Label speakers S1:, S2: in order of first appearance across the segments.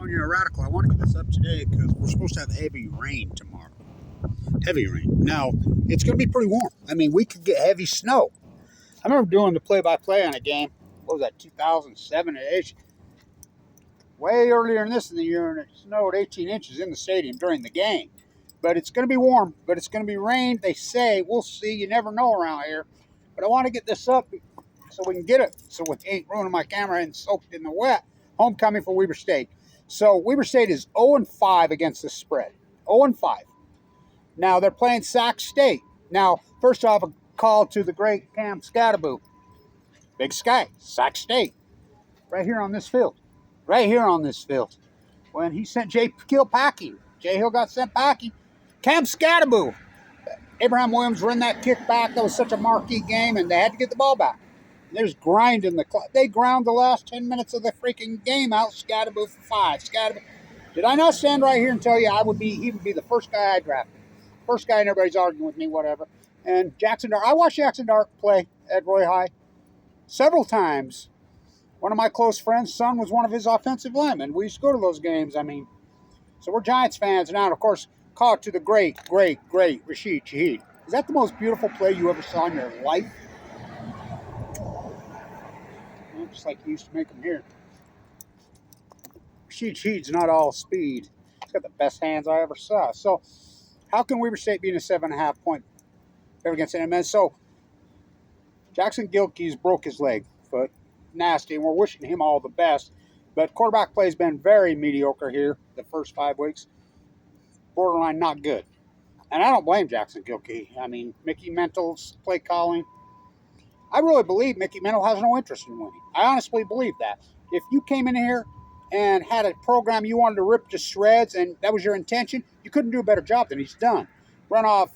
S1: On your radical, I want to get this up today because we're supposed to have heavy rain tomorrow. Heavy rain. Now, it's going to be pretty warm. I mean, we could get heavy snow. I remember doing the play-by-play on a game. What was that, 2007-ish? Way earlier in this in the year, and it snowed 18 inches in the stadium during the game. But it's going to be warm, but it's going to be rain. They say, we'll see. You never know around here. But I want to get this up so we can get it so it ain't ruining my camera and soaked in the wet. Homecoming for Weber State. So Weber State is 0-5 against the spread. 0-5. Now they're playing Sac State. Now, first off, a call to the great Cam Scattebo. Big Sky, Sac State. Right here on this field. Right here on this field. When he sent Jay Hill packing. Jay Hill got sent packing. Cam Scattebo. Abraham Williams ran that kick back. That was such a marquee game, and they had to get the ball back. There's grinding the clock. They ground the last 10 minutes of the freaking game out. Scattebo for 5. Scattebo. Did I not stand right here and tell you he would be the first guy I drafted? First guy, and everybody's arguing with me, whatever. And Jackson Dart. I watched Jackson Dart play at Roy High several times. One of my close friends' son was one of his offensive linemen. We used to go to those games. I mean, so we're Giants fans now. And of course, call it to the great Rashid Shaheed. Is that the most beautiful play you ever saw in your life? Just like you used to make them here. Rashid Shaheed's not all speed. He's got the best hands I ever saw. So, how can Weber State be in a 7.5 point favorite against NMS? So, Jackson Gilkey's broke his leg, foot, nasty, and we're wishing him all the best. But quarterback play has been very mediocre here the first 5 weeks. Borderline not good. And I don't blame Jackson Gilkey. I mean, Mickey Mental's play calling. I really believe Mickey Mental has no interest in winning. I honestly believe that. If you came in here and had a program you wanted to rip to shreds and that was your intention, you couldn't do a better job than he's done. Run off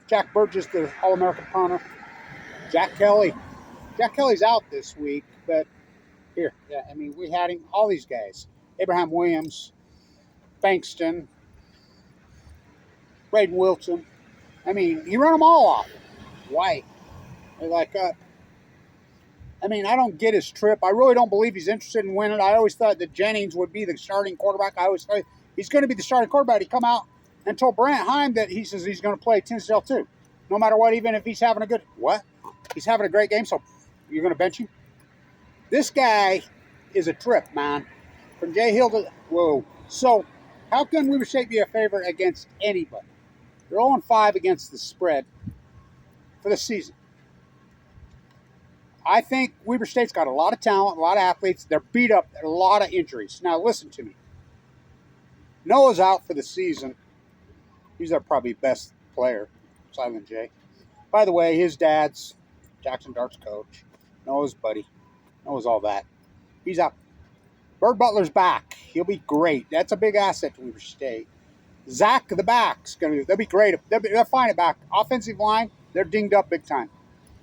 S1: Jack Burgess, the All-American punter. Jack Kelly. Jack Kelly's out this week, but here, yeah, I mean, we had him, all these guys. Abraham Williams, Bankston, Braden Wilson. I mean, he run them all off. White. They're like, I mean, I don't get his trip. I really don't believe he's interested in winning. I always thought that Jennings would be the starting quarterback. I always thought he's going to be the starting quarterback. He come out and told Brant Heim that he says he's going to play Tinsdale too. No matter what, even if he's having a good, what? He's having a great game, so you're going to bench him? This guy is a trip, man. From Jay Hill to, whoa. So, how can Weber State be a favorite against anybody? They're 0-5 against the spread for the season. I think Weber State's got a lot of talent, a lot of athletes. They're beat up, a lot of injuries. Now, listen to me. Noah's out for the season. He's their probably best player, Silent J. By the way, his dad's Jackson Dart's coach. Noah's buddy. Noah's all that. He's out. Bird Butler's back. He'll be great. That's a big asset to Weber State. Zach, the back's they'll be great. They'll find it back. Offensive line, they're dinged up big time.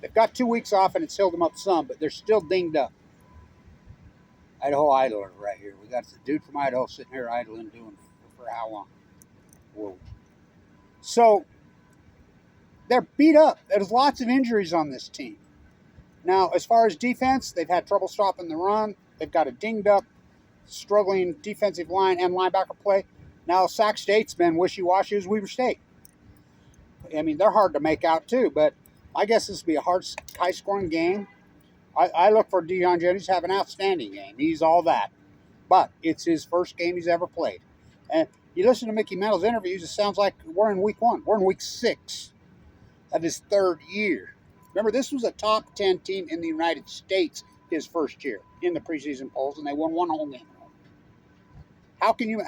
S1: They've got 2 weeks off, and it's healed them up some, but they're still dinged up. Idaho Idler right here. We got the dude from Idaho sitting here idling, doing for how long? Whoa. So, they're beat up. There's lots of injuries on this team. Now, as far as defense, they've had trouble stopping the run. They've got a dinged up, struggling defensive line and linebacker play. Now, Sac State's been wishy-washy as Weber State. I mean, they're hard to make out, too, but I guess this will be a high-scoring game. I look for Deion Jennings to have an outstanding game. He's all that. But it's his first game he's ever played. And you listen to Mickey Mental's interviews, it sounds like we're in week 1. We're in week 6 of his 3rd year. Remember, this was a top 10 team in the United States his first year in the preseason polls, and they won 1 home game. How can you...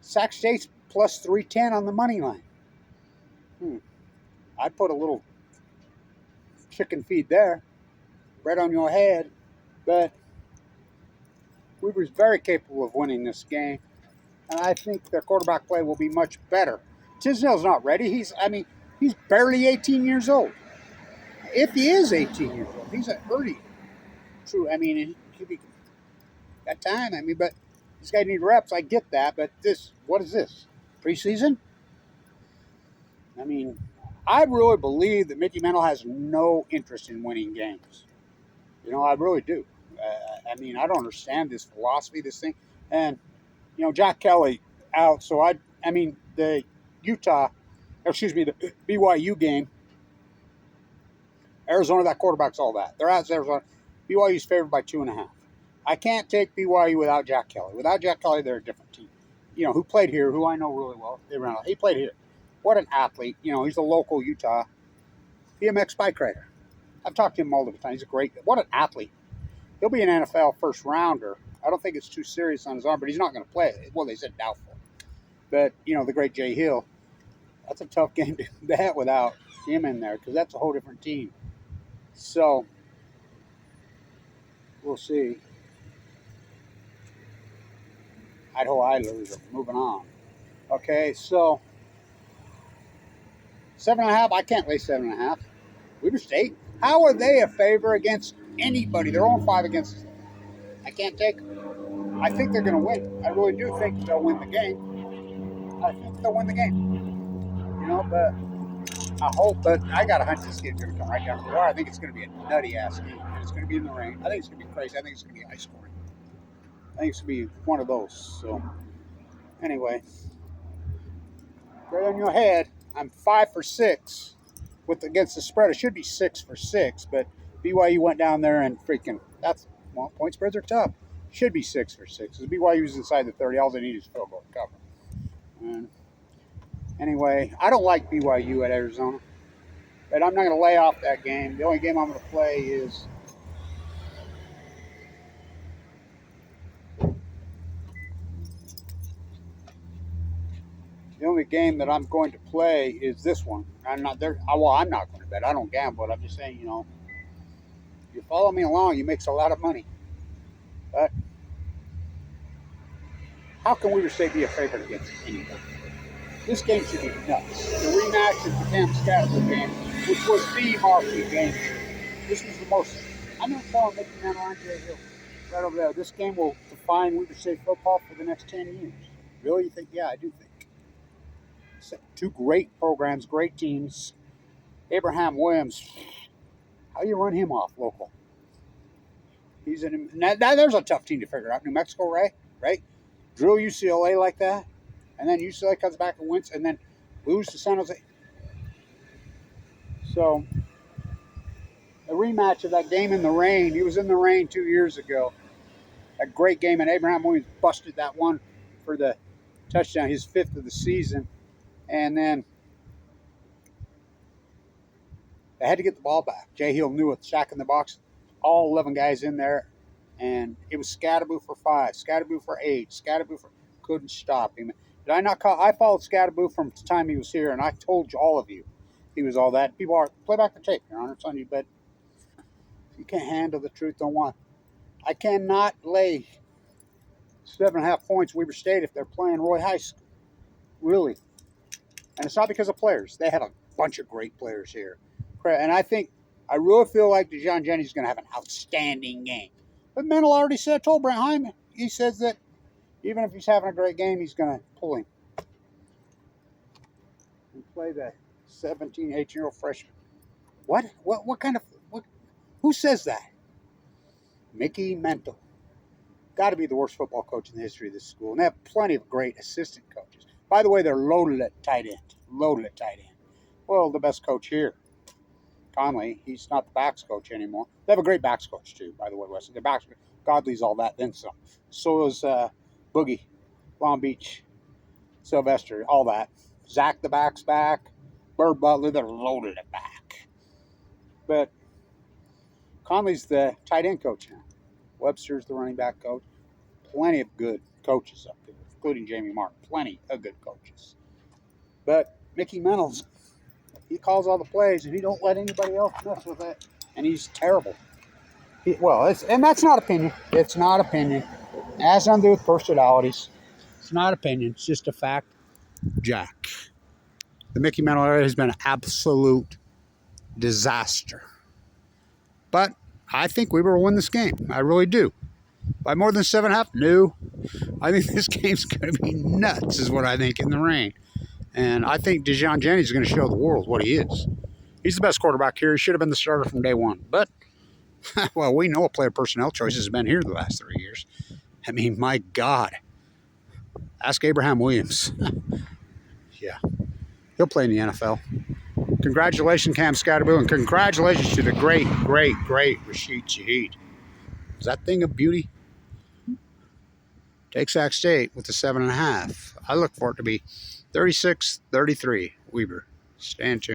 S1: Sac State's plus 310 on the money line. I'd put a little chicken feed there, bread on your head, but Weber's very capable of winning this game, and I think their quarterback play will be much better. Tisdale's not ready. He's barely 18 years old. If he is 18 years old, he's an early. True, I mean, he'll be got time. I mean, but this guy needs reps. I get that, but what is this? Preseason? I mean, I really believe that Mickey Mental has no interest in winning games. You know, I really do. I mean, I don't understand this philosophy, this thing. And, Jack Kelly out. So, I mean, the the BYU game, Arizona, that quarterback's all that. They're out Arizona. BYU's favored by 2.5. I can't take BYU without Jack Kelly. Without Jack Kelly, they're a different team. Who played here, who I know really well. He played here. What an athlete. He's a local Utah BMX bike rider. I've talked to him all the time. He's what an athlete. He'll be an NFL first rounder. I don't think it's too serious on his arm, but he's not going to play it. Well, they said doubtful. But, the great Jay Hill, that's a tough game to do that without him in there because that's a whole different team. So, we'll see. Idaho Idlers are moving on. Okay, so 7.5. I can't lay 7.5. Weber State. How are they a favor against anybody? They're all 5 against us. I can't take them. I think they're going to win. I really do think they'll win the game. I think they'll win the game. But I hope. But I got a hunch this game's going to come right down to the wire. I think it's going to be a nutty-ass game. It's going to be in the rain. I think it's going to be crazy. I think it's going to be high scoring. I think it's going to be one of those. So, anyway, right on your head, I'm 5 for 6 against the spread. It should be 6 for 6, but BYU went down there and point spreads are tough. Should be 6 for 6. Because BYU's inside the 30. All they need is field goal to cover. And anyway, I don't like BYU at Arizona, but I'm not going to lay off that game. The only game I'm going to play is the only game that I'm going to play is this one. I'm not there. Well, I'm not going to bet. I don't gamble. But I'm just saying, you follow me along, you make a lot of money. But how can Weber State be a favorite against anybody? This game should be nuts. The rematch is the damn Scattebo game, which was the marquee game. This was the most. I'm going to tell him Mickey Mantle on Jay Hill right over there. This game will define Weber State football for the next 10 years. Really? You think? Yeah, I do think. Two great programs, great teams. Abraham Williams, how you run him off local? Now there's a tough team to figure out. New Mexico, right? Drill UCLA like that, and then UCLA comes back and wins, and then lose to San Jose. So, a rematch of that game in the rain. He was in the rain 2 years ago. A great game, and Abraham Williams busted that one for the touchdown, his 5th of the season. And then they had to get the ball back. Jay Hill knew it, Shack in the box, all 11 guys in there. And it was Scattebo for 5, Scattebo for 8, Scattebo for... Couldn't stop him. Did I not call? I followed Scattebo from the time he was here, and I told you, all of you, he was all that. People are... Play back the tape, Your Honor. It's on you, but if you can't handle the truth, don't want. I cannot lay 7.5 points Weber State if they're playing Roy High School. Really. And it's not because of players. They have a bunch of great players here. And I really feel like DeJon Jennings is going to have an outstanding game. But Mental already told Brent Hyman, he says that even if he's having a great game, he's going to pull him. And play the 17, 18-year-old freshman. What who says that? Mickey Mental. Got to be the worst football coach in the history of this school. And they have plenty of great assistant coaches. By the way, they're loaded at tight end. Well, the best coach here, Conley, he's not the backs coach anymore. They have a great backs coach, too, by the way, Wesley. Their backs, Godley's all that, then some. So is Boogie, Long Beach, Sylvester, all that. Zach, the back's back. Bird Butler, they're loaded at back. But Conley's the tight end coach now. Webster's the running back coach. Plenty of good coaches up there, including Jamie Martin. Plenty of good coaches. But Mickey Mentals, he calls all the plays, and he don't let anybody else mess with it. And he's terrible. And that's not opinion. It's not opinion. It has nothing to do with personalities. It's not opinion. It's just a fact. Jack. The Mickey Mantle area has been an absolute disaster. But I think we will win this game. I really do. By more than 7.5? No. I think this game's going to be nuts, is what I think, in the rain. And I think DeJon Jennings is going to show the world what he is. He's the best quarterback here. He should have been the starter from day one. But Well, we know a player personnel choices has been here the last 3 years. I mean, my God. Ask Abraham Williams. Yeah, he'll play in the NFL. Congratulations, Cam Scattebo, and congratulations to the great Rashid Shaheed. Is that thing a beauty? Take Sac State with the 7.5. I look for it to be 36-33. Weber. Stand tuned.